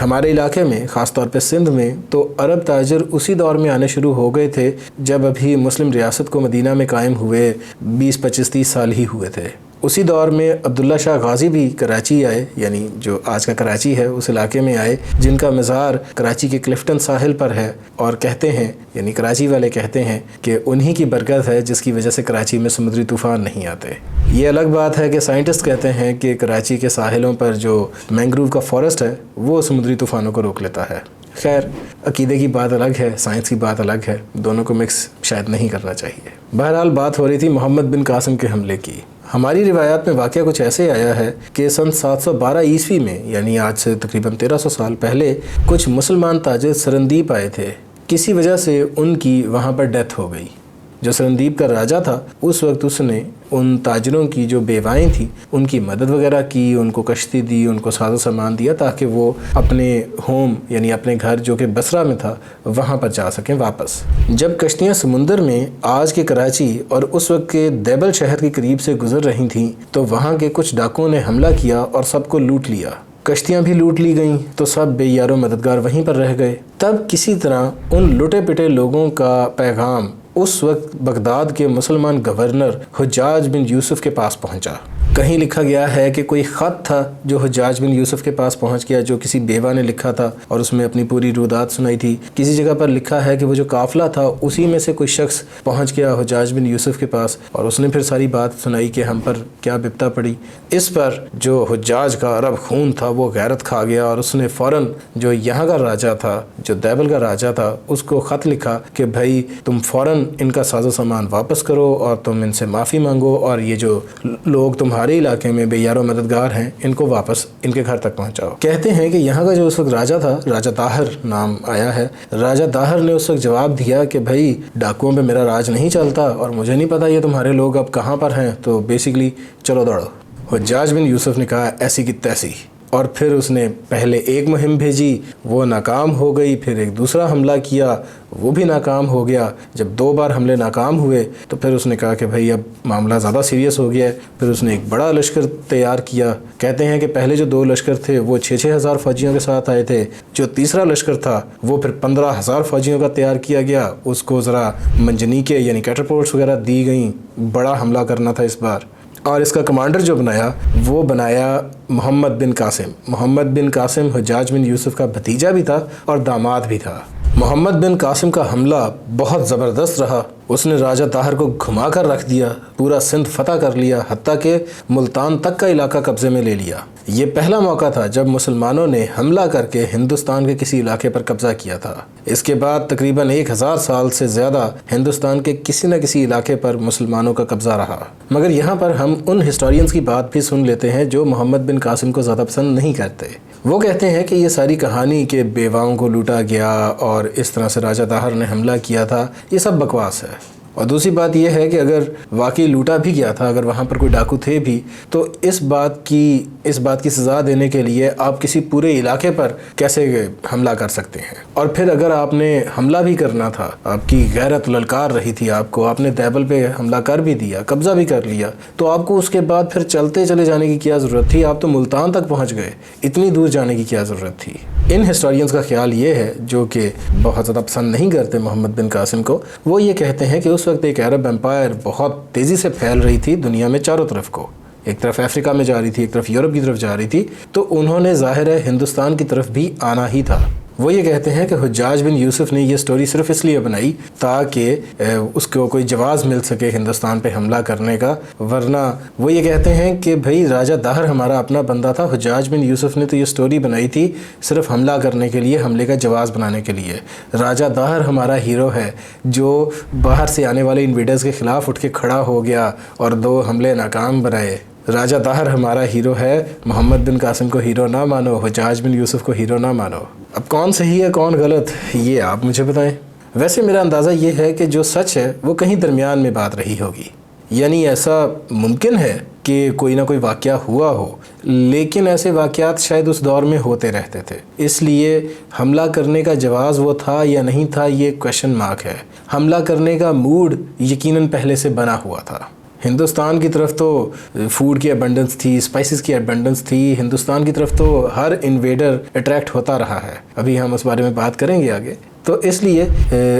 ہمارے علاقے میں خاص طور پہ سندھ میں تو عرب تاجر اسی دور میں آنے شروع ہو گئے تھے جب ابھی مسلم ریاست کو مدینہ میں قائم ہوئے 20-25-30 سال ہی ہوئے تھے۔ اسی دور میں عبداللہ شاہ غازی بھی کراچی آئے، یعنی جو آج کا کراچی ہے اس علاقے میں آئے، جن کا مزار کراچی کے کلفٹن ساحل پر ہے، اور کہتے ہیں یعنی کراچی والے کہتے ہیں کہ انہی کی برکت ہے جس کی وجہ سے کراچی میں سمندری طوفان نہیں آتے۔ یہ الگ بات ہے کہ سائنٹسٹ کہتے ہیں کہ کراچی کے ساحلوں پر جو مینگروو کا فارسٹ ہے وہ سمندری طوفانوں کو روک لیتا ہے۔ خیر، عقیدے کی بات الگ ہے، سائنس کی بات الگ ہے، دونوں کو مکس شاید نہیں کرنا چاہیے۔ بہرحال بات ہو رہی تھی محمد بن قاسم کے حملے کی۔ ہماری روایات میں واقعہ کچھ ایسے آیا ہے کہ سن 712 عیسوی میں، یعنی آج سے تقریباً 1300 سال پہلے، کچھ مسلمان تاجر سرندیپ آئے تھے۔ کسی وجہ سے ان کی وہاں پر ڈیتھ ہو گئی۔ جو سرندیپ کا راجہ تھا اس وقت اس نے ان تاجروں کی جو بیوائیں تھیں ان کی مدد وغیرہ کی، ان کو کشتی دی، ان کو ساز و سامان دیا تاکہ وہ اپنے ہوم یعنی اپنے گھر جو کہ بصرہ میں تھا وہاں پر جا سکیں واپس۔ جب کشتیاں سمندر میں آج کے کراچی اور اس وقت کے دیبل شہر کے قریب سے گزر رہی تھیں تو وہاں کے کچھ ڈاکوؤں نے حملہ کیا اور سب کو لوٹ لیا۔ کشتیاں بھی لوٹ لی گئیں تو سب بے یار و مددگار وہیں پر رہ گئے۔ تب کسی طرح ان لٹے پٹے لوگوں کا پیغام اس وقت بغداد کے مسلمان گورنر حجاج بن یوسف کے پاس پہنچا۔ کہیں لکھا گیا ہے کہ کوئی خط تھا جو حجاج بن یوسف کے پاس پہنچ گیا، جو کسی بیوہ نے لکھا تھا اور اس میں اپنی پوری رودات سنائی تھی۔ کسی جگہ پر لکھا ہے کہ وہ جو قافلہ تھا اسی میں سے کوئی شخص پہنچ گیا حجاج بن یوسف کے پاس اور اس نے پھر ساری بات سنائی کہ ہم پر کیا بپتا پڑی۔ اس پر جو حجاج کا عرب خون تھا وہ غیرت کھا گیا اور اس نے فوراً جو یہاں کا راجہ تھا، جو دیبل کا راجہ تھا، اس کو خط لکھا کہ بھائی تم فوراً ان کا ساز و سامان واپس کرو اور تم ان سے معافی مانگو، اور یہ جو لوگ تمہارے علاقے میں بے یار و مددگار ہیں ان کو واپس ان کے گھر تک پہنچاؤ۔ کہتے ہیں کہ یہاں کا جو اس وقت راجہ تھا، راجہ طاہر نام آیا ہے، راجہ طاہر نے اس وقت جواب دیا کہ بھائی ڈاکوؤں پہ میرا راج نہیں چلتا اور مجھے نہیں پتا یہ تمہارے لوگ اب کہاں پر ہیں، تو بیسیکلی چلو دوڑو۔ حجاج بن یوسف نے کہا ایسی کی تیسی، اور پھر اس نے پہلے ایک مہم بھیجی، وہ ناکام ہو گئی، پھر ایک دوسرا حملہ کیا، وہ بھی ناکام ہو گیا۔ جب 2 بار حملے ناکام ہوئے تو پھر اس نے کہا کہ بھائی اب معاملہ زیادہ سیریس ہو گیا ہے۔ پھر اس نے ایک بڑا لشکر تیار کیا۔ کہتے ہیں کہ پہلے جو 2 لشکر تھے وہ 6-6 ہزار فوجیوں کے ساتھ آئے تھے۔ جو تیسرا لشکر تھا وہ پھر 15,000 فوجیوں کا تیار کیا گیا۔ اس کو ذرا منجنیقیں یعنی کیٹرپولٹس وغیرہ دی گئیں، بڑا حملہ کرنا تھا اس بار۔ اور اس کا کمانڈر جو بنایا محمد بن قاسم۔ محمد بن قاسم حجاج بن یوسف کا بھتیجا بھی تھا اور داماد بھی تھا۔ محمد بن قاسم کا حملہ بہت زبردست رہا۔ اس نے راجہ طاہر کو گھما کر رکھ دیا، پورا سندھ فتح کر لیا، حتیٰ کہ ملتان تک کا علاقہ قبضے میں لے لیا۔ یہ پہلا موقع تھا جب مسلمانوں نے حملہ کر کے ہندوستان کے کسی علاقے پر قبضہ کیا تھا۔ اس کے بعد تقریباً 1000 سال سے زیادہ ہندوستان کے کسی نہ کسی علاقے پر مسلمانوں کا قبضہ رہا۔ مگر یہاں پر ہم ان ہسٹورینز کی بات بھی سن لیتے ہیں جو محمد بن قاسم کو زیادہ پسند نہیں کرتے۔ وہ کہتے ہیں کہ یہ ساری کہانی کہ بیواؤں کو لوٹا گیا اور اس طرح سے راجہ طاہر نے حملہ کیا تھا، یہ سب بکواس ہے۔ اور دوسری بات یہ ہے کہ اگر واقعی لوٹا بھی گیا تھا، اگر وہاں پر کوئی ڈاکو تھے بھی، تو اس بات کی سزا دینے کے لیے آپ کسی پورے علاقے پر کیسے حملہ کر سکتے ہیں؟ اور پھر اگر آپ نے حملہ بھی کرنا تھا، آپ کی غیرت للکار رہی تھی آپ نے دیبل پہ حملہ کر بھی دیا، قبضہ بھی کر لیا، تو آپ کو اس کے بعد پھر چلتے چلے جانے کی کیا ضرورت تھی؟ آپ تو ملتان تک پہنچ گئے، اتنی دور جانے کی کیا ضرورت تھی؟ ان ہسٹورینز کا خیال یہ ہے، جو کہ بہت زیادہ پسند نہیں کرتے محمد بن قاسم کو، وہ یہ کہتے ہیں کہ اس وقت ایک عرب امپائر بہت تیزی سے پھیل رہی تھی دنیا میں چاروں طرف کو، ایک طرف افریقہ میں جا رہی تھی، ایک طرف یورپ کی طرف جا رہی تھی، تو انہوں نے ظاہر ہے ہندوستان کی طرف بھی آنا ہی تھا۔ وہ یہ کہتے ہیں کہ حجاج بن یوسف نے یہ سٹوری صرف اس لیے بنائی تاکہ اس کو کوئی جواز مل سکے ہندوستان پہ حملہ کرنے کا، ورنہ وہ یہ کہتے ہیں کہ بھئی راجہ طاہر ہمارا اپنا بندہ تھا، حجاج بن یوسف نے تو یہ سٹوری بنائی تھی صرف حملہ کرنے کے لیے، حملے کا جواز بنانے کے لیے۔ راجہ طاہر ہمارا ہیرو ہے جو باہر سے آنے والے انویڈرز کے خلاف اٹھ کے کھڑا ہو گیا اور 2 حملے ناکام بنائے۔ راجہ طاہر ہمارا ہیرو ہے، محمد بن قاسم کو ہیرو نہ مانو، حجاج بن یوسف کو ہیرو نہ مانو۔ اب کون صحیح ہے کون غلط یہ آپ مجھے بتائیں۔ ویسے میرا اندازہ یہ ہے کہ جو سچ ہے وہ کہیں درمیان میں بات رہی ہوگی، یعنی ایسا ممکن ہے کہ کوئی نہ کوئی واقعہ ہوا ہو، لیکن ایسے واقعات شاید اس دور میں ہوتے رہتے تھے، اس لیے حملہ کرنے کا جواز وہ تھا یا نہیں تھا یہ کویشچن مارک ہے۔ حملہ کرنے کا موڈ یقیناً پہلے سے بنا ہوا تھا، ہندوستان کی طرف تو فوڈ کی ایبنڈنس تھی، اسپائسز کی ایبنڈنس تھی، ہندوستان کی طرف تو ہر انویڈر اٹریکٹ ہوتا رہا ہے، ابھی ہم اس بارے میں بات کریں گے آگے۔ تو اس لیے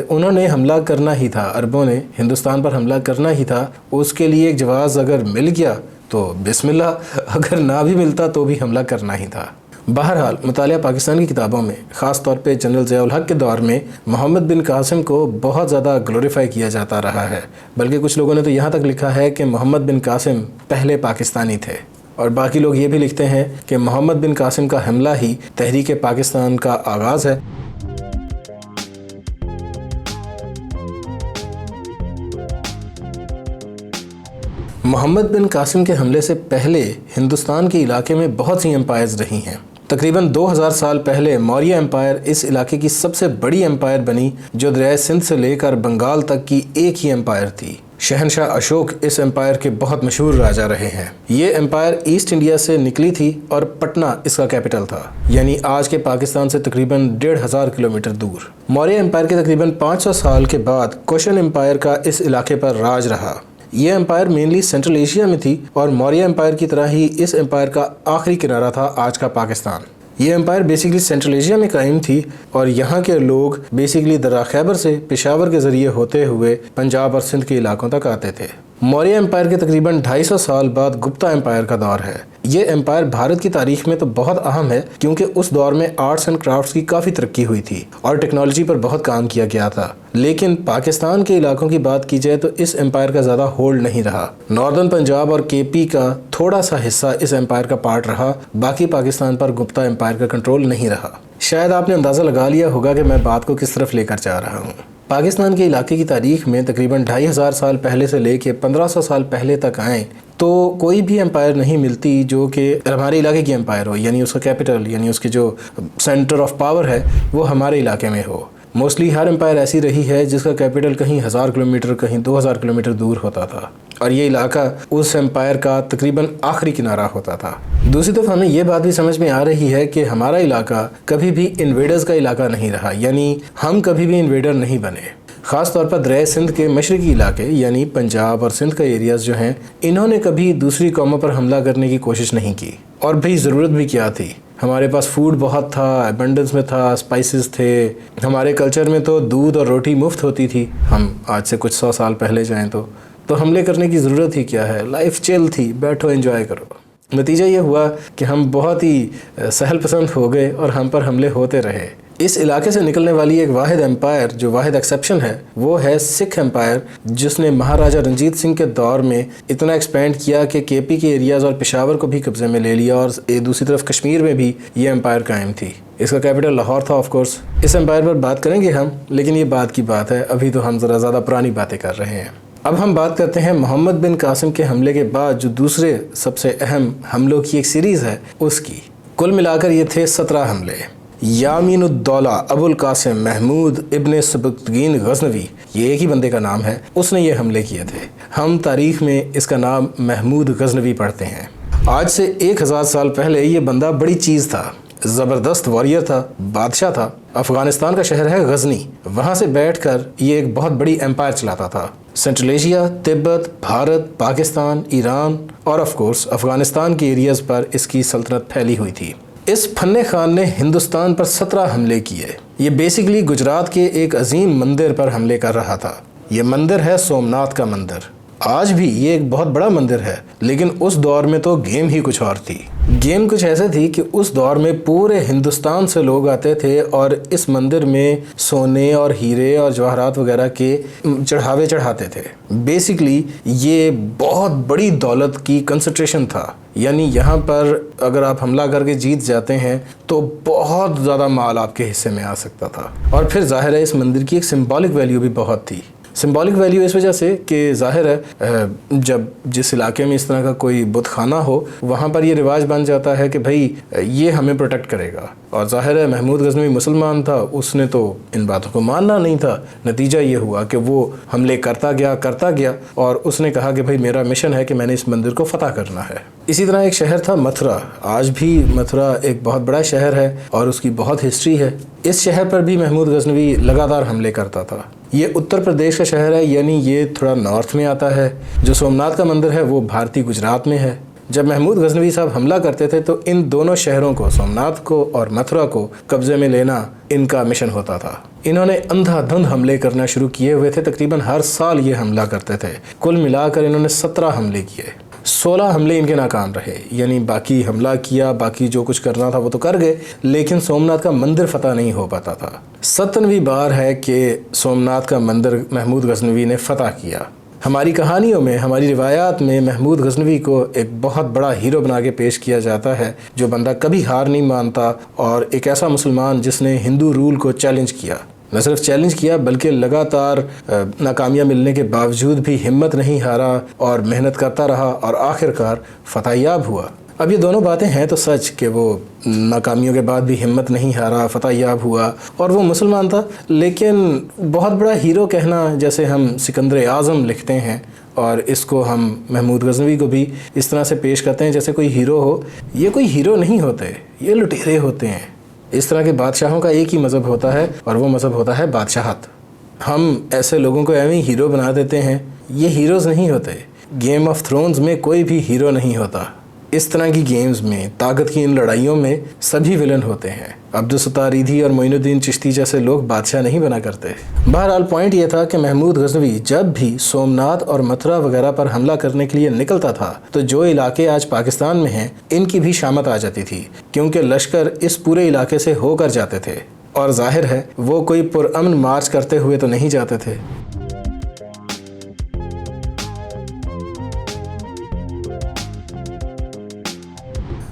انہوں نے حملہ کرنا ہی تھا، عربوں نے ہندوستان پر حملہ کرنا ہی تھا، اس کے لیے ایک جواز اگر مل گیا تو بسم اللہ، اگر نہ بھی ملتا تو بھی حملہ کرنا ہی تھا۔ بہرحال مطالعہ پاکستان کی کتابوں میں خاص طور پہ جنرل ضیاء الحق کے دور میں محمد بن قاسم کو بہت زیادہ گلوریفائی کیا جاتا رہا ہے، بلکہ کچھ لوگوں نے تو یہاں تک لکھا ہے کہ محمد بن قاسم پہلے پاکستانی تھے، اور باقی لوگ یہ بھی لکھتے ہیں کہ محمد بن قاسم کا حملہ ہی تحریک پاکستان کا آغاز ہے۔ محمد بن قاسم کے حملے سے پہلے ہندوستان کے علاقے میں بہت سی امپائرز رہی ہیں۔ تقریباً 2000 سال پہلے موریہ امپائر اس علاقے کی سب سے بڑی امپائر بنی، جو دریائے سندھ سے لے کر بنگال تک کی ایک ہی امپائر تھی۔ شہنشاہ اشوک اس امپائر کے بہت مشہور راجہ رہے ہیں۔ یہ امپائر ایسٹ انڈیا سے نکلی تھی اور پٹنہ اس کا کیپٹل تھا، یعنی آج کے پاکستان سے تقریباً 1500 کلومیٹر دور۔ موریہ امپائر کے تقریباً 500 سال کے بعد کوشن امپائر کا اس علاقے پر راج رہا۔ یہ امپائر مینلی سینٹرل ایشیا میں تھی، اور موریہ امپائر کی طرح ہی اس امپائر کا آخری کنارہ تھا آج کا پاکستان۔ یہ امپائر بیسیکلی سینٹرل ایشیا میں قائم تھی، اور یہاں کے لوگ بیسیکلی درہ خیبر سے پشاور کے ذریعے ہوتے ہوئے پنجاب اور سندھ کے علاقوں تک آتے تھے۔ موریہ امپائر کے تقریباً 250 سال بعد گپتا امپائر کا دور ہے۔ یہ امپائر بھارت کی تاریخ میں تو بہت اہم ہے، کیونکہ اس دور میں آرٹس اینڈ کرافٹس کی کافی ترقی ہوئی تھی اور ٹیکنالوجی پر بہت کام کیا گیا تھا۔ لیکن پاکستان کے علاقوں کی بات کی جائے تو اس امپائر کا زیادہ ہولڈ نہیں رہا۔ ناردرن پنجاب اور کے پی کا تھوڑا سا حصہ اس امپائر کا پارٹ رہا، باقی پاکستان پر گپتا امپائر کا کنٹرول نہیں رہا۔ شاید آپ نے اندازہ لگا لیا ہوگا کہ میں بات کو کس طرف لے کر جا رہا ہوں۔ پاکستان کے علاقے کی تاریخ میں تقریباً 2500 سال پہلے سے لے کے 1500 سال پہلے تک آئیں تو کوئی بھی امپائر نہیں ملتی جو کہ ہمارے علاقے کی امپائر ہو، یعنی اس کا کیپٹل، یعنی اس کے جو سینٹر آف پاور ہے وہ ہمارے علاقے میں ہو۔ موسٹلی ہر امپائر ایسی رہی ہے جس کا کیپٹل کہیں 1000 کلومیٹر، کہیں 2000 کلومیٹر دور ہوتا تھا، اور یہ علاقہ اس امپائر کا تقریباً آخری کنارہ ہوتا تھا۔ دوسری طرف ہمیں یہ بات بھی سمجھ میں آ رہی ہے کہ ہمارا علاقہ کبھی بھی انویڈرز کا علاقہ نہیں رہا، یعنی ہم کبھی بھی انویڈر نہیں بنے۔ خاص طور پر دریائے سندھ کے مشرقی علاقے یعنی پنجاب اور سندھ کا ایریاز جو ہیں، انہوں نے کبھی دوسری قوموں پر حملہ کرنے کی کوشش نہیں کی، اور بھئی ضرورت بھی کیا تھی؟ ہمارے پاس فوڈ بہت تھا، ایبنڈنس میں تھا، اسپائسز تھے، ہمارے کلچر میں تو دودھ اور روٹی مفت ہوتی تھی۔ ہم آج سے کچھ 100 سال پہلے جائیں تو حملے کرنے کی ضرورت ہی کیا ہے؟ لائف چل تھی، بیٹھو انجوائے کرو۔ نتیجہ یہ ہوا کہ ہم بہت ہی سہل پسند ہو گئے اور ہم پر حملے ہوتے رہے۔ اس علاقے سے نکلنے والی ایک واحد امپائر جو واحد ایکسیپشن ہے وہ ہے سکھ امپائر، جس نے مہاراجہ رنجیت سنگھ کے دور میں اتنا ایکسپینڈ کیا کہ کے پی کے ایریاز اور پشاور کو بھی قبضے میں لے لیا، اور دوسری طرف کشمیر میں بھی یہ امپائر قائم تھی۔ اس کا کیپٹل لاہور تھا آف کورس۔ اس امپائر پر بات کریں گے ہم، لیکن یہ بات کی بات ہے، ابھی تو ہم ذرا زیادہ پرانی باتیں کر رہے ہیں۔ اب ہم بات کرتے ہیں محمد بن قاسم کے حملے کے بعد جو دوسرے سب سے اہم حملوں کی ایک سیریز ہے اس کی۔ کل ملا کر یہ تھے 17 حملے۔ یامین الدولہ ابو القاسم محمود ابن سبکتگین غزنوی، یہ ایک ہی بندے کا نام ہے، اس نے یہ حملے کیے تھے۔ ہم تاریخ میں اس کا نام محمود غزنوی پڑھتے ہیں۔ آج سے 1000 سال پہلے یہ بندہ بڑی چیز تھا، زبردست واریر تھا، بادشاہ تھا۔ افغانستان کا شہر ہے غزنی، وہاں سے بیٹھ کر یہ ایک بہت بڑی امپائر چلاتا تھا۔ سینٹرل ایشیا، تبت، بھارت، پاکستان، ایران اور آف کورس افغانستان کے ایریاز پر اس کی سلطنت پھیلی ہوئی تھی۔ اس فن خان نے ہندوستان پر 17 حملے کیے۔ یہ بیسیکلی گجرات کے ایک عظیم مندر پر حملے کر رہا تھا۔ یہ مندر ہے سومناتھ کا مندر۔ آج بھی یہ ایک بہت بڑا مندر ہے، لیکن اس دور میں تو گیم ہی کچھ اور تھی۔ گیم کچھ ایسے تھی کہ اس دور میں پورے ہندوستان سے لوگ آتے تھے اور اس مندر میں سونے اور ہیرے اور جواہرات وغیرہ کے چڑھاوے چڑھاتے تھے۔ بیسیکلی یہ بہت بڑی دولت کی کنسنٹریشن تھا، یعنی یہاں پر اگر آپ حملہ کر کے جیت جاتے ہیں تو بہت زیادہ مال آپ کے حصے میں آ سکتا تھا۔ اور پھر ظاہر ہے اس مندر کی ایک سمبولک ویلیو بھی بہت تھی۔ سمبولک ویلیو اس وجہ سے کہ ظاہر ہے جب جس علاقے میں اس طرح کا کوئی بت خانہ ہو وہاں پر یہ رواج بن جاتا ہے کہ بھائی یہ ہمیں پروٹیکٹ کرے گا، اور ظاہر ہے محمود غزنوی مسلمان تھا، اس نے تو ان باتوں کو ماننا نہیں تھا۔ نتیجہ یہ ہوا کہ وہ حملے کرتا گیا اور اس نے کہا کہ بھائی میرا مشن ہے کہ میں نے اس مندر کو فتح کرنا ہے۔ اسی طرح ایک شہر تھا متھرا، آج بھی متھرا ایک بہت بڑا شہر ہے اور اس کی بہت ہسٹری ہے۔ اس شہر پر بھی محمود غزنوی لگاتار حملے کرتا تھا۔ یہ اتر پردیش کا شہر ہے، یعنی یہ تھوڑا نارتھ میں آتا ہے۔ جو سومناتھ کا مندر ہے وہ بھارتی گجرات میں ہے۔ جب محمود غزنوی صاحب حملہ کرتے تھے تو ان دونوں شہروں کو، سومناتھ کو اور متھرا کو قبضے میں لینا ان کا مشن ہوتا تھا۔ انہوں نے اندھا دھند حملے کرنا شروع کیے ہوئے تھے، تقریباً ہر سال یہ حملہ کرتے تھے۔ کل ملا کر انہوں نے 17 حملے کیے، 16 حملے ان کے ناکام رہے، یعنی باقی حملہ کیا، باقی جو کچھ کرنا تھا وہ تو کر گئے، لیکن سومناتھ کا مندر فتح نہیں ہو پاتا تھا۔ 57ویں بار ہے کہ سومناتھ کا مندر محمود غزنوی نے فتح کیا۔ ہماری کہانیوں میں، ہماری روایات میں محمود غزنوی کو ایک بہت بڑا ہیرو بنا کے پیش کیا جاتا ہے، جو بندہ کبھی ہار نہیں مانتا، اور ایک ایسا مسلمان جس نے ہندو رول کو چیلنج کیا۔ نہ صرف چیلنج کیا بلکہ لگاتار ناکامیاں ملنے کے باوجود بھی ہمت نہیں ہارا اور محنت کرتا رہا اور آخر کار فتح یاب ہوا۔ اب یہ دونوں باتیں ہیں تو سچ کہ وہ ناکامیوں کے بعد بھی ہمت نہیں ہارا، فتح یاب ہوا اور وہ مسلمان تھا، لیکن بہت بڑا ہیرو کہنا، جیسے ہم سکندر اعظم لکھتے ہیں اور اس کو ہم محمود غزنوی کو بھی اس طرح سے پیش کرتے ہیں جیسے کوئی ہیرو ہو، یہ کوئی ہیرو نہیں ہوتے، یہ لٹیرے ہوتے ہیں۔ اس طرح کے بادشاہوں کا ایک ہی مذہب ہوتا ہے اور وہ مذہب ہوتا ہے بادشاہت۔ ہم ایسے لوگوں کو ایویں ہیرو بنا دیتے ہیں، یہ ہیروز نہیں ہوتے۔ گیم آف تھرونز میں کوئی بھی ہیرو نہیں ہوتا۔ اس طرح کی گیمز میں، طاقت کی ان لڑائیوں میں سبھی ولن ہوتے ہیں۔ عبدالستار ایدھی اور معین الدین چشتی جیسے لوگ بادشاہ نہیں بنا کرتے۔ بہرحال پوائنٹ یہ تھا کہ محمود غزنوی جب بھی سومناتھ اور متھرا وغیرہ پر حملہ کرنے کے لیے نکلتا تھا تو جو علاقے آج پاکستان میں ہیں ان کی بھی شامت آ جاتی تھی، کیونکہ لشکر اس پورے علاقے سے ہو کر جاتے تھے، اور ظاہر ہے وہ کوئی پرامن مارچ کرتے ہوئے تو نہیں جاتے تھے۔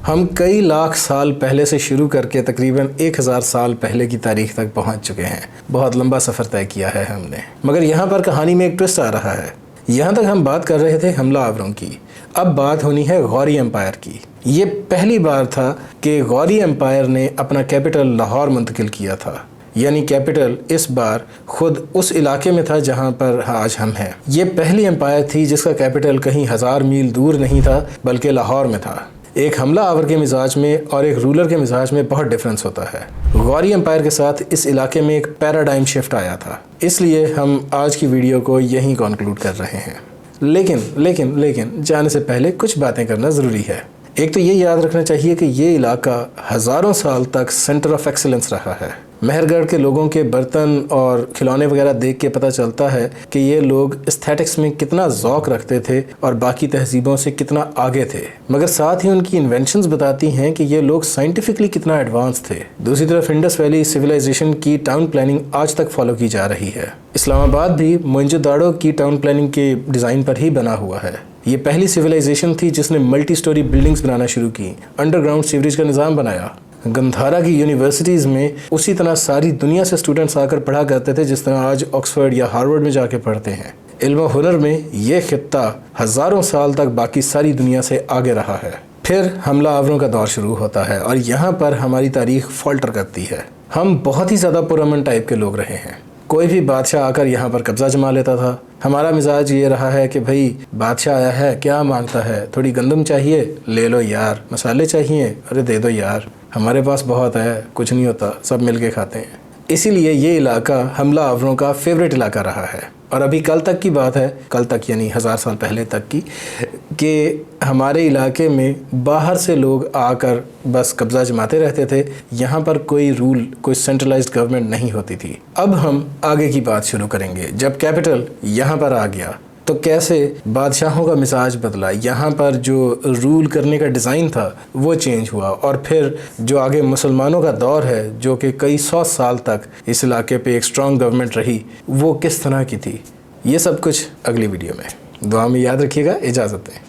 ہم کئی لاکھ سال پہلے سے شروع کر کے تقریباً 1000 سال پہلے کی تاریخ تک پہنچ چکے ہیں۔ بہت لمبا سفر طے کیا ہے ہم نے، مگر یہاں پر کہانی میں ایک ٹوسٹ آ رہا ہے۔ یہاں تک ہم بات کر رہے تھے حملہ آوروں کی، اب بات ہونی ہے غوری امپائر کی۔ یہ پہلی بار تھا کہ غوری امپائر نے اپنا کیپٹل لاہور منتقل کیا تھا، یعنی کیپٹل اس بار خود اس علاقے میں تھا جہاں پر آج ہم ہیں۔ یہ پہلی امپائر تھی جس کا کیپٹل کہیں 1000 میل دور نہیں تھا بلکہ لاہور میں تھا۔ ایک حملہ آور کے مزاج میں اور ایک رولر کے مزاج میں بہت ڈیفرنس ہوتا ہے۔ غوری امپائر کے ساتھ اس علاقے میں ایک پیراڈائم شفٹ آیا تھا، اس لیے ہم آج کی ویڈیو کو یہیں کنکلوڈ کر رہے ہیں۔ لیکن جانے سے پہلے کچھ باتیں کرنا ضروری ہے۔ ایک تو یہ یاد رکھنا چاہیے کہ یہ علاقہ ہزاروں سال تک سینٹر آف ایکسلنس رہا ہے۔ مہر گڑھ کے لوگوں کے برتن اور کھلونے وغیرہ دیکھ کے پتہ چلتا ہے کہ یہ لوگ ایستھیٹکس میں کتنا ذوق رکھتے تھے اور باقی تہذیبوں سے کتنا آگے تھے، مگر ساتھ ہی ان کی انوینشنز بتاتی ہیں کہ یہ لوگ سائنٹیفکلی کتنا ایڈوانس تھے۔ دوسری طرف انڈس ویلی سویلائزیشن کی ٹاؤن پلاننگ آج تک فالو کی جا رہی ہے۔ اسلام آباد بھی موئنجو داڑو کی ٹاؤن پلاننگ کے ڈیزائن پر ہی بنا ہوا ہے۔ یہ پہلی سویلائزیشن تھی جس نے ملٹی سٹوری بلڈنگز بنانا شروع کی، انڈر گراؤنڈ سیوریج کا نظام بنایا۔ گندھارا کی یونیورسٹیز میں اسی طرح ساری دنیا سے اسٹوڈنٹس آ کر پڑھا کرتے تھے جس طرح آج آکسفورڈ یا ہارورڈ میں جا کے پڑھتے ہیں۔ علم و ہنر میں یہ خطہ ہزاروں سال تک باقی ساری دنیا سے آگے رہا ہے۔ پھر حملہ آوروں کا دور شروع ہوتا ہے اور یہاں پر ہماری تاریخ فالٹر کرتی ہے۔ ہم بہت ہی زیادہ پرامن ٹائپ کے لوگ رہے ہیں۔ کوئی بھی بادشاہ آ کر یہاں پر قبضہ جما لیتا تھا۔ ہمارا مزاج یہ رہا ہے کہ بھائی بادشاہ آیا ہے، کیا مانگتا ہے؟ تھوڑی گندم چاہیے، لے لو یار۔ مسالے چاہیے، ارے دے دو یار، ہمارے پاس بہت ہے، کچھ نہیں ہوتا، سب مل کے کھاتے ہیں۔ اسی لیے یہ علاقہ حملہ آوروں کا فیوریٹ علاقہ رہا ہے۔ اور ابھی کل تک کی بات ہے، کل تک یعنی 1000 سال پہلے تک کی، کہ ہمارے علاقے میں باہر سے لوگ آ کر بس قبضہ جماتے رہتے تھے، یہاں پر کوئی رول، کوئی سینٹرلائزڈ گورنمنٹ نہیں ہوتی تھی۔ اب ہم آگے کی بات شروع کریں گے۔ جب کیپٹل یہاں پر آ گیا تو کیسے بادشاہوں کا مزاج بدلا، یہاں پر جو رول کرنے کا ڈیزائن تھا وہ چینج ہوا، اور پھر جو آگے مسلمانوں کا دور ہے جو کہ کئی 100 سال تک اس علاقے پہ ایک اسٹرانگ گورنمنٹ رہی، وہ کس طرح کی تھی، یہ سب کچھ اگلی ویڈیو میں۔ دعا میں یاد رکھیے گا۔ اجازت دیں۔